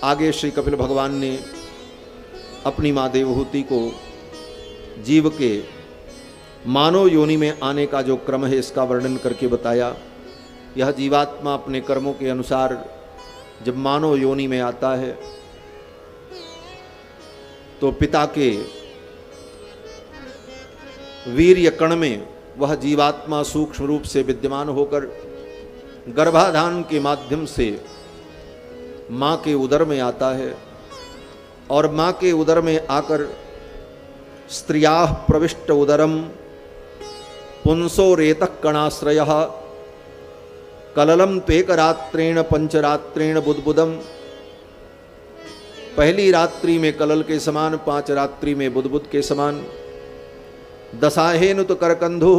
आगे श्री कपिल भगवान ने अपनी माँ देवहूति को जीव के मानव योनि में आने का जो क्रम है इसका वर्णन करके बताया। यह जीवात्मा अपने कर्मों के अनुसार जब मानव योनि में आता है तो पिता के वीर्य कण में वह जीवात्मा सूक्ष्म रूप से विद्यमान होकर गर्भाधान के माध्यम से माँ के उदर में आता है और माँ के उदर में आकर स्त्रियाः प्रविष्ट उदरम पुंसो रेतः कणाश्रयः कललम त्वेकरात्रेण पंचरात्रेण बुद्बुदम। पहली रात्रि में कलल के समान, 5 रात्रि में बुद्बुद के समान। दशाहेनुत करकंधु,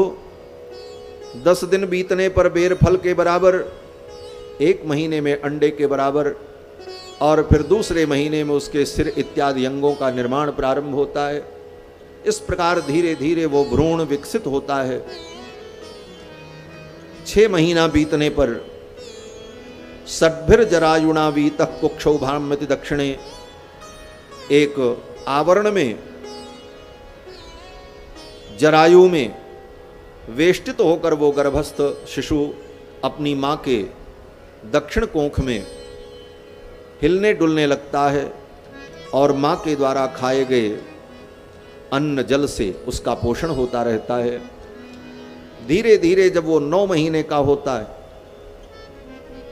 10 दिन बीतने पर बेर फल के बराबर, 1 महीने में अंडे के बराबर, और फिर दूसरे महीने में उसके सिर इत्यादि अंगों का निर्माण प्रारंभ होता है। इस प्रकार धीरे धीरे वो भ्रूण विकसित होता है। 6 महीना बीतने पर षड्भिर जरायुणा वीतः कुक्षौभाम्यति दक्षिणे, एक आवरण में जरायु में वेष्टित होकर वो गर्भस्थ शिशु अपनी माँ के दक्षिण कोख में हिलने डुलने लगता है और माँ के द्वारा खाए गए अन्न जल से उसका पोषण होता रहता है। धीरे धीरे जब वो 9 महीने का होता है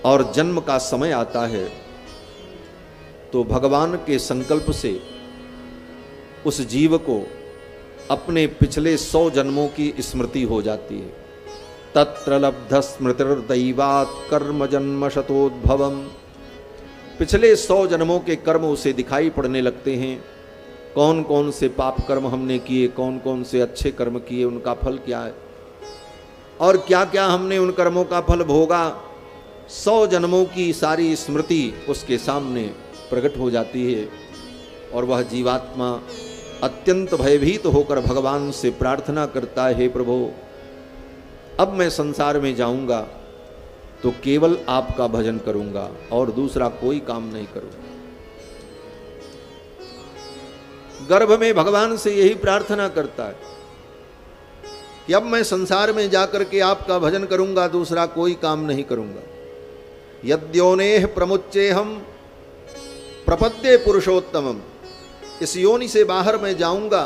और जन्म का समय आता है तो भगवान के संकल्प से उस जीव को अपने पिछले 100 जन्मों की स्मृति हो जाती है। तत्र लब्ध स्मृतिर्दैवात् कर्म जन्म शतोद्भवम्। पिछले 100 जन्मों के कर्म उसे दिखाई पड़ने लगते हैं। कौन कौन से पाप कर्म हमने किए, कौन कौन से अच्छे कर्म किए, उनका फल क्या है और क्या क्या हमने उन कर्मों का फल भोगा। 100 जन्मों की सारी स्मृति उसके सामने प्रकट हो जाती है और वह जीवात्मा अत्यंत भयभीत होकर भगवान से प्रार्थना करता है, हे प्रभु, अब मैं संसार में जाऊंगा तो केवल आपका भजन करूंगा और दूसरा कोई काम नहीं करूंगा। गर्भ में भगवान से यही प्रार्थना करता है कि अब मैं संसार में जाकर के आपका भजन करूंगा, दूसरा कोई काम नहीं करूंगा। यद्योनेह प्रमुच्चेहम प्रपद्ये पुरुषोत्तमम। इस योनि से बाहर मैं जाऊंगा